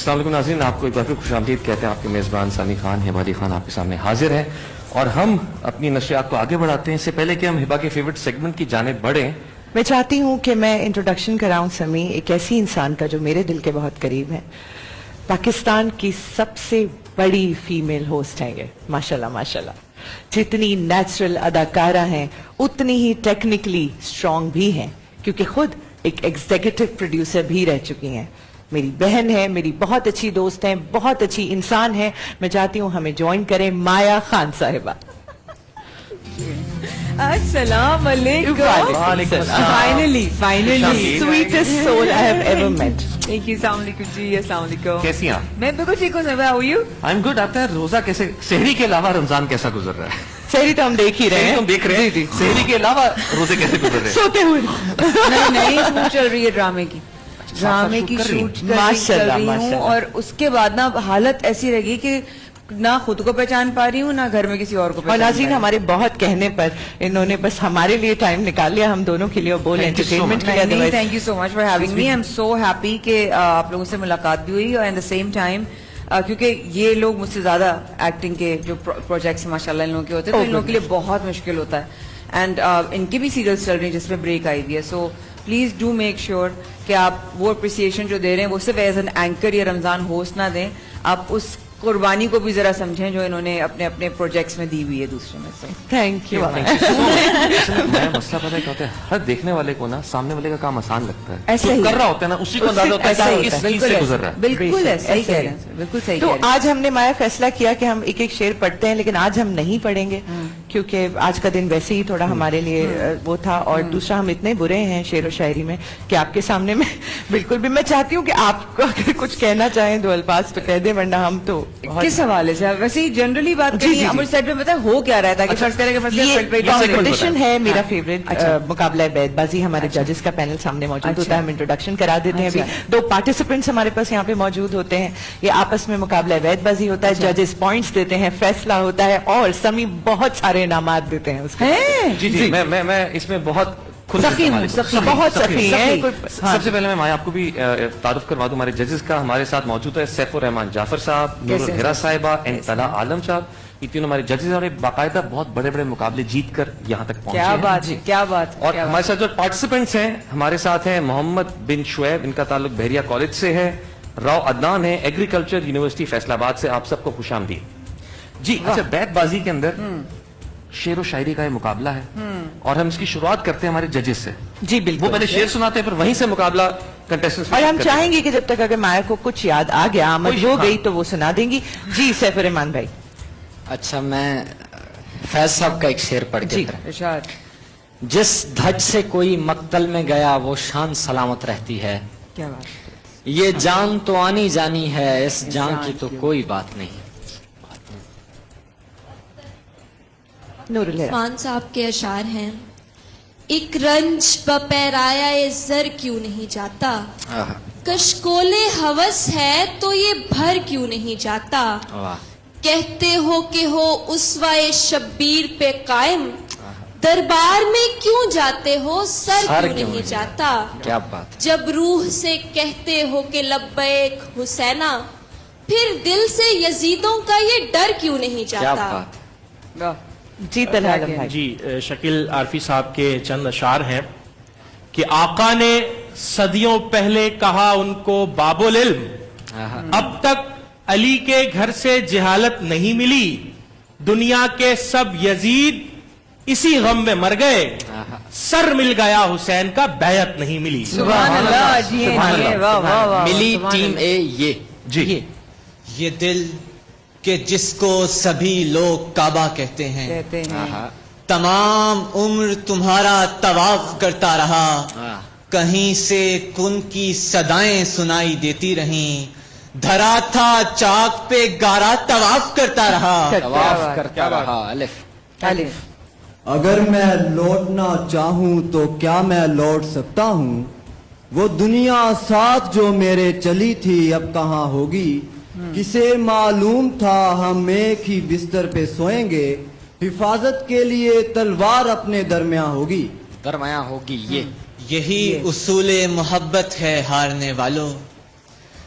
السلام علیکم ناظرین، آپ کو ایک بار پھر خوش آمدید کہتے ہیں. آپ کے میزبان سامی خان ہبادی خان آپ کے سامنے حاضر ہیں اور ہم اپنی نشریات کو آگے بڑھاتے ہیں. اس سے پہلے کہ ہم ہبا کے فیورٹ سیگمنٹ کی جانب بڑھیں، میں چاہتی ہوں کہ میں انٹروڈکشن کراؤں سمی ایک ایسی انسان کا جو میرے دل کے بہت قریب ہے. پاکستان کی سب سے بڑی فیمیل ہوسٹ ہیں یہ، ماشاءاللہ ماشاءاللہ. جتنی نیچرل اداکارہ ہیں اتنی ہی ٹیکنیکلی اسٹرانگ بھی ہیں، کیونکہ خود ایک ایگزیکٹو پروڈیوسر بھی رہ چکی ہیں. میری بہن ہے، میری بہت اچھی دوست ہیں، بہت اچھی انسان ہے. میں چاہتی ہوں ہمیں جوائن کریں مایا خان صاحبہ. السلام علیکم. وعلیکم السلام. Finally Sweetest soul I have ever met. Thank you. السلام علیکم جی. السلام علیکم. کیسی ہیں آپ؟ میں بالکل ٹھیک ہوں. How are you? I am good. آپ کا روزہ کیسے، سحری کے علاوہ رمضان کیسا گزر رہا ہے؟ سہری تو ہم دیکھ ہی رہے ہیں، تم دیکھ رہے ہیں، سحری کے علاوہ روزے کیسے گزر رہے ہیں؟ سوتے ہوئے. نہیں شوٹ چل رہی ہے ڈرامے کی. ڈرامے کی شوٹ کر رہی ہوں اور اس کے بعد نا حالت ایسی رہے گی کہ نہ خود کو پہچان پا رہی ہوں نہ گھر میں کسی اور کو اور پہچان. ناظرین ہمارے بہت کہنے پر انہوں نے بس ہمارے لیے ٹائم نکال لیا، ہم دونوں کے لیے اور بول انٹرٹینمنٹ کے لیے. Thank you so much for having me. I am so happy کہ آپ لوگوں سے ملاقات بھی ہوئی اور ایٹ دا سیم ٹائم کیونکہ یہ لوگ مجھ سے زیادہ ایکٹنگ کے جو پروجیکٹس ماشاء اللہ ان لوگوں کے ہوتے ہیں تو ان لوگوں کے لیے بہت مشکل ہوتا ہے. اینڈ ان کی بھی سیریلس چل رہی ہیں جس میں بریک آئی ہوئی ہے. So please do make sure کہ آپ وہ اپریسیشن جو دے رہے ہیں وہ صرف ایز این اینکر یا رمضان ہوسٹ نہ دیں، آپ اس قربانی کو بھی ذرا سمجھیں جو انہوں نے اپنے اپنے پروجیکٹس میں دی ہوئی ہے دوسرے میں. سے تھینک یو. میں مسئلہ پتہ ہے کیا ہوتا ہے، ہر دیکھنے والے کو نا سامنے والے کا کام آسان لگتا ہے، ایسے ہی کر رہا ہوتا ہے نا اسی کو اندازہ ہوتا ہے کہ کس چیز سے گزر رہا ہے. بالکل ہے. صحیح کہہ رہے ہیں، بالکل صحیح تو کہہ رہے ہیں. آج ہم نے مایا فیصلہ کیا کہ ہم ایک ایک شعر پڑھتے ہیں، لیکن آج ہم نہیں پڑھیں گے کیونکہ آج کا دن ویسے ہی تھوڑا ہمارے لیے وہ تھا، اور دوسرا ہم اتنے برے ہیں شعر و شاعری میں کہ آپ کے سامنے میں بالکل بھی. میں چاہتی ہوں کہ آپ کو اگر کچھ کہنا چاہیں دو الفاظ تو کہہ دیں، ورنہ ہم تو کس حوالے سے ویسے ہی جنرلی بات کریں امر سیٹ میں پتہ ہو کیا رہتا ہے کہ فرض کریں کہ یہ کمپٹیشن ہے. میرا فیوریٹ مقابلہ بیت بازی. ہمارے ججز کا پینل سامنے موجود ہوتا ہے، ہم انٹروڈکشن کرا دیتے ہیں. ابھی دو پارٹیسپینٹس ہمارے پاس یہاں پہ موجود ہوتے ہیں. یہ آپس میں مقابلہ بیت بازی ہوتا ہے، ججز پوائنٹس دیتے ہیں، فیصلہ ہوتا ہے اور سمی بہت سارے انعامات دیتے ہیں اس کے. جی میں اس میں بہت بہت سخی ہیں. سب سے پہلے میں مایا آپ کو بھی تعارف کروا دوں ہمارے ججز کا. ہمارے ساتھ موجود ہے سیف الرحمان جعفر صاحب، نور الہرا صاحبہ اینڈ طلحہ عالم صاحب. یہ تینوں ہمارے ججز اور باقاعدہ بہت بڑے بڑے مقابلے جیت کر یہاں تک پہنچے. کیا بات ہے، کیا بات. اور ہمارے ساتھ جو پارٹیسپینٹس ہیں، ہمارے ساتھ ہیں محمد بن شعیب، ان کا تعلق بحریہ کالج سے ہے. راؤ عدنان ہے، ایگریکلچر یونیورسٹی فیصل آباد سے. آپ سب کو خوش آمدید جی. اچھا، بیت بازی کے اندر شعر و شاعری کا یہ مقابلہ ہے اور ہم اس کی شروعات کرتے ہیں ہمارے ججز سے. جی بالکل. وہ پہلے شعر سناتے ہیں پھر وہیں سے مقابلہ کنٹیسٹنٹس. اور ہم چاہیں گے کہ جب تک اگر مایا کو کچھ یاد آ گیا، آمد ہو گئی تو وہ سنا دیں گی. جی سیف الرحمان بھائی. اچھا، میں فیض صاحب کا ایک شعر پڑھ کے ارشاد. جس دھج سے کوئی مقتل میں گیا وہ شان سلامت رہتی ہے. کیا بات. یہ جان تو آنی جانی ہے، اس جان کی تو کوئی بات نہیں. نور الہرا عثمان صاحب کے اشعار ہیں. ایک رنج بپیرایا زر کیوں نہیں جاتا، کشکولے ہوس ہے تو یہ بھر کیوں نہیں جاتا. کہتے ہو کہ ہو اسوائے شبیر پہ قائم، دربار میں کیوں جاتے ہو سر کیوں نہیں جاتا. کیا بات. جب روح سے کہتے ہو کہ لبیک حسینہ، پھر دل سے یزیدوں کا یہ ڈر کیوں نہیں جاتا. جی طلحہ عالم بھائی. جی شکیل عارفی صاحب کے چند اشعار ہیں کہ آقا نے صدیوں پہلے کہا ان کو باب العلم، اب تک علی کے گھر سے جہالت نہیں ملی، دنیا کے سب یزید اسی غم میں مر گئے، سر مل گیا حسین کا بیعت نہیں ملی. سبحان اللہ. جی واہ واہ واہ. ملی ٹیم اے یہ جی. یہ دل کہ جس کو سبھی لوگ کعبہ کہتے ہیں، تمام عمر تمہارا طواف کرتا رہا، کہیں سے کن کی صدائیں سنائی دیتی رہیں، دھرا تھا چاک پہ گارا طواف کرتا رہا. طواف کرتا رہا. الف. اگر میں لوٹنا چاہوں تو کیا میں لوٹ سکتا ہوں، وہ دنیا ساتھ جو میرے چلی تھی اب کہاں ہوگی. کسے معلوم تھا ہم ایک ہی بستر پہ سوئیں گے، حفاظت کے لیے تلوار اپنے درمیاں ہوگی. درمیاں ہوگی. یہ یہی اصول محبت ہے ہارنے والوں،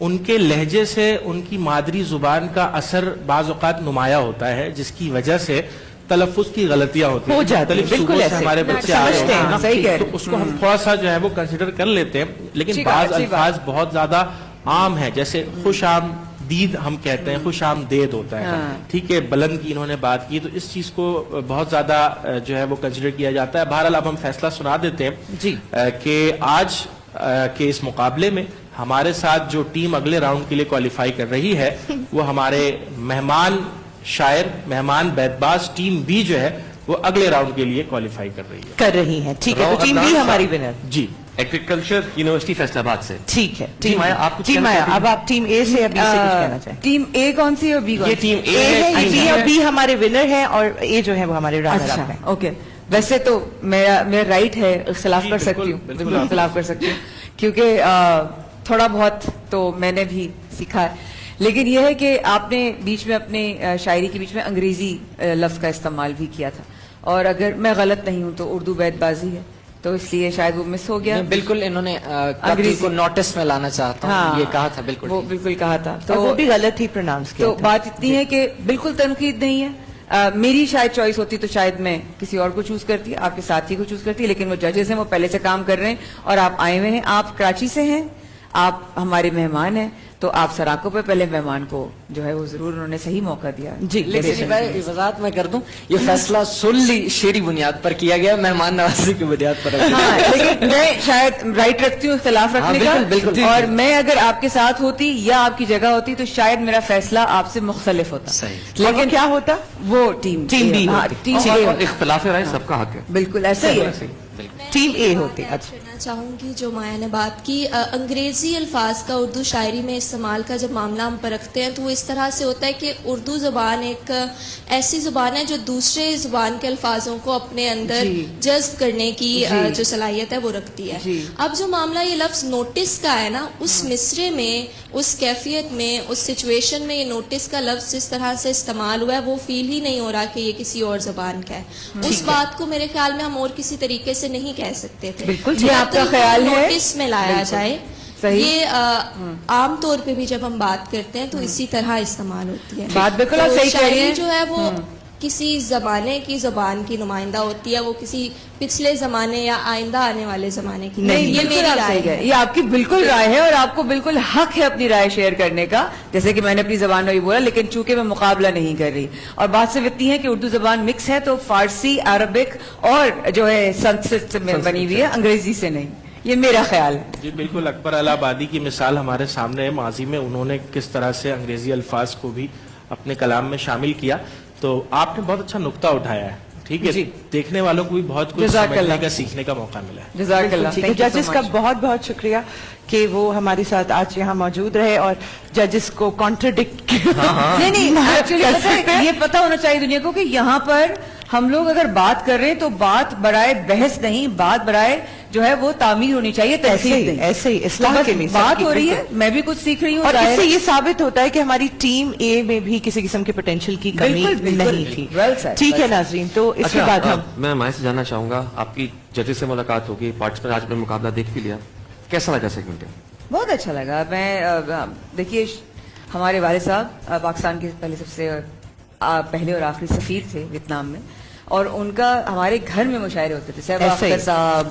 ان کے لہجے سے ان کی مادری زبان کا اثر بعض اوقات نمایاں ہوتا ہے، جس کی وجہ سے تلفظ کی غلطیاں ہوتی ہیں. ہو جاتی ہیں، مختلف بالکل صوبوں سے ایسے. ہمارے بچے آ رہے سمجھتے ہیں، ہوتے ہیں نا، صحیح کہہ رہے تو ہیں. اس کو ہم تھوڑا سا جو ہے وہ کنسیڈر کر لیتے ہیں، لیکن بعض الفاظ بہت زیادہ عام ہیں، جیسے خوش آمدید ہم کہتے ہیں، خوش آمدید ہوتا ہے. ٹھیک ہے، بلند کی انہوں نے بات کی، تو اس چیز کو بہت زیادہ جو ہے وہ کنسیڈر کیا جاتا ہے. بہرحال اب ہم فیصلہ سنا دیتے ہیں جی کہ آج کے اس مقابلے میں ہمارے ساتھ جو ٹیم اگلے راؤنڈ کے لیے کوالیفائی کر رہی ہے وہ ہمارے مہمان شاعر، مہمان بیت باز ٹیم بی جو ہے وہ اگلے راؤنڈ کے لیے کوالیفائی کر رہی ہے. کر رہی ہیں. ٹھیک ہے، رو تو ٹیم عدنان بھی صاحب. ہماری ونر. جی ایگریکلچر یونیورسٹی فیصل آباد سے. ٹھیک ہے. جی مایا، آپ کچھ جی کہنا مایا، چاہتی ہیں؟ اب آپ ٹیم اے سے یا بی سے کچھ کہنا چاہیں؟ ٹیم اے کون سی اور بی کون یہ سی؟ ٹیم اے ہے، یہ بی اور ہے. بی ہمارے ونر ہیں اور اے جو ہے وہ ہمارے رنر اچھا اپ ہیں. اوکے. ویسے تو میرا رائٹ ہے اختلاف جی، کر بالکل، سکتی ہوں، بالکل. بالکل اختلاف کر سکتی ہوں، کیونکہ تھوڑا بہت تو میں نے بھی سیکھا ہے. لیکن یہ ہے کہ آپ نے بیچ میں اپنے شاعری کے بیچ میں انگریزی لفظ کا استعمال بھی کیا تھا، اور اگر میں غلط نہیں ہوں تو اردو بیت بازی ہے، تو اس لیے شاید وہ مس ہو گیا. بالکل انہوں نے قتل انگریزی کو نوٹس میں لانا چاہتا ہوں، یہ کہا تھا. بالکل وہ بالکل کہا تھا. تو وہ بھی غلط ہی پروناؤنس کیا تو تھا. بات اتنی ہے کہ بالکل تنقید نہیں ہے. میری شاید چوائس ہوتی تو شاید میں کسی اور کو چوز کرتی، آپ کے ساتھی کو چوز کرتی، لیکن وہ ججز ہیں، وہ پہلے سے کام کر رہے ہیں اور آپ آئے ہوئے ہیں. آپ کراچی سے ہیں، آپ ہمارے مہمان ہیں، تو آپ سراکوں پہ پہلے مہمان کو جو ہے وہ ضرور انہوں نے صحیح موقع دیا. جی لیکن بھائی وضاحت میں کر دوں، یہ فیصلہ سولی شعری بنیاد پر کیا گیا، مہمان نوازی کی بنیاد پر. ہاں، لیکن میں شاید رائٹ رکھتی ہوں اختلاف رکھنے کا، بالکل. اور میں اگر آپ کے ساتھ ہوتی یا آپ کی جگہ ہوتی تو شاید میرا فیصلہ آپ سے مختلف ہوتا. صحیح. لیکن کیا ہوتا؟ وہ ٹیم بی ہاں، ہوتی. ٹیم اور A اختلاف رائے سب کا حق ہے. بالکل ایسا ہی ہے. ٹیم اے ہوتی. ایڈ کرنا چاہوں گی جو مایا نے بات کی. انگریزی الفاظ کا اردو شاعری میں استعمال کا جب معاملہ ہم پرکھتے ہیں تو وہ اس طرح سے ہوتا ہے کہ اردو زبان ایک ایسی زبان ہے جو دوسرے زبان کے الفاظوں کو اپنے اندر جذب کرنے کی جو صلاحیت ہے وہ رکھتی ہے. اب جو معاملہ یہ لفظ نوٹس کا ہے نا، اس مصرے میں، اس کیفیت میں، اس سچویشن میں یہ نوٹس کا لفظ جس طرح سے استعمال ہوا ہے وہ فیل ہی نہیں ہو رہا کہ یہ کسی اور زبان کا ہے. اس بات کو میرے خیال میں ہم اور کسی طریقے سے نہیں کہہ سکتے تھے. بالکل. یہ آپ کا خیال ہے؟ نوٹس میں لایا جائے. یہ عام طور پہ بھی جب ہم بات کرتے ہیں تو اسی طرح استعمال ہوتی ہے. بات بالکل آپ صحیح کہہ رہی ہیں. جو ہے وہ کسی زمانے کی زبان کی نمائندہ ہوتی ہے، وہ کسی پچھلے زمانے یا آئندہ آنے والے زمانے کی نہیں، یہ بالکل میری آپ رائے صحیح ہے. ہے. یہ آپ کی بالکل رائے ہے اور آپ کو بالکل حق ہے اپنی رائے شیئر کرنے کا، جیسے کہ میں نے اپنی زبان میں بھی بولا، لیکن چونکہ میں مقابلہ نہیں کر رہی. اور بات صرف اتنی ہے کہ اردو زبان مکس ہے، تو فارسی، عربک اور جو ہے سنسکرت سے بنی ہوئی ہے، انگریزی سے نہیں. یہ میرا خیال ہے. جی بالکل. اکبر الہ آبادی کی مثال ہمارے سامنے ہے. ماضی میں انہوں نے کس طرح سے انگریزی الفاظ کو بھی اپنے کلام میں شامل کیا. تو آپ نے بہت اچھا نقطہ اٹھایا ہے. ٹھیک ہے، دیکھنے والوں کو بھی بہت کچھ سمجھنے کا، سیکھنے کا موقع ملا ہے. جزاک اللہ. ٹھیک ہے، ججز کا بہت بہت شکریہ کہ وہ ہمارے ساتھ آج یہاں موجود رہے اور ججز کو کانٹرڈکٹ. نہیں ایکچولی یہ پتا ہونا چاہیے دنیا کو کہ یہاں پر ہم لوگ اگر بات کر رہے ہیں تو بات برائے بحث نہیں، بات برائے جو ہے وہ تعمیر ہونی چاہیے، تحقیق نہیں. ایسے ہی اصلاح کے لیے بات ہو رہی ہے، میں بھی کچھ سیکھ رہی ہوں. اور اس سے یہ ثابت ہوتا ہے کہ ہماری ٹیم اے میں بھی کسی قسم کے پوٹینشیل کی کمی نہیں تھی. ٹھیک ہے ناظرین، تو اس کے بعد ہم میں مائع سے جاننا چاہوں گا، آپ کی ججز سے ملاقات ہوگی، پارٹیسپینٹ آج میں مقابلہ دیکھ بھی لیا، کیسا لگا سیگمنٹ؟ بہت اچھا لگا. میں دیکھیے ہمارے والد صاحب پاکستان کے پہلے سب سے پہلے اور آخری سفیر تھے ویتنام میں، اور ان کا ہمارے گھر میں مشاعرے ہوتے تھے. صاحب اختر صاحب،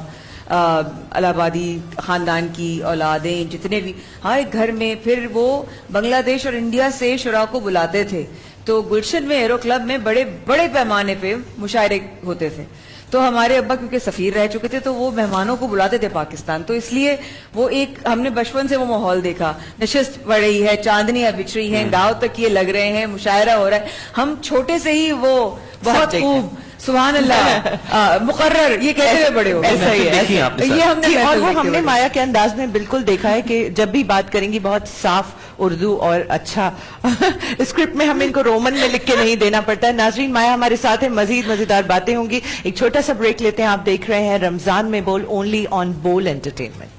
الہ آبادی خاندان کی اولادیں جتنے بھی ہمارے گھر میں، پھر وہ بنگلہ دیش اور انڈیا سے شعراء کو بلاتے تھے. تو گلشن میں ایرو کلب میں بڑے بڑے پیمانے پہ مشاعرے ہوتے تھے. تو ہمارے ابا کیونکہ سفیر رہ چکے تھے تو وہ مہمانوں کو بلاتے تھے پاکستان، تو اس لیے وہ ایک ہم نے بچپن سے وہ ماحول دیکھا. نشست پڑ رہی ہے، چاندنیاں بچھ رہی ہیں، گاؤں تک یہ لگ رہے ہیں، مشاعرہ ہو رہا ہے. ہم چھوٹے سے ہی وہ بہت خوب سبحان اللہ مقرر یہ کہتے ہوئے بڑے ہو. ایسا ہی ہے. یہ ہم نے اور وہ ہم نے مایا کے انداز میں بالکل دیکھا ہے کہ جب بھی بات کریں گی بہت صاف اردو اور اچھا اسکرپٹ میں ہمیں ان کو رومن میں لکھ کے نہیں دینا پڑتا ہے. ناظرین، مایا ہمارے ساتھ ہے، مزید مزیدار باتیں ہوں گی. ایک چھوٹا سا بریک لیتے ہیں. آپ دیکھ رہے ہیں رمضان میں بول، اونلی آن بول انٹرٹینمنٹ.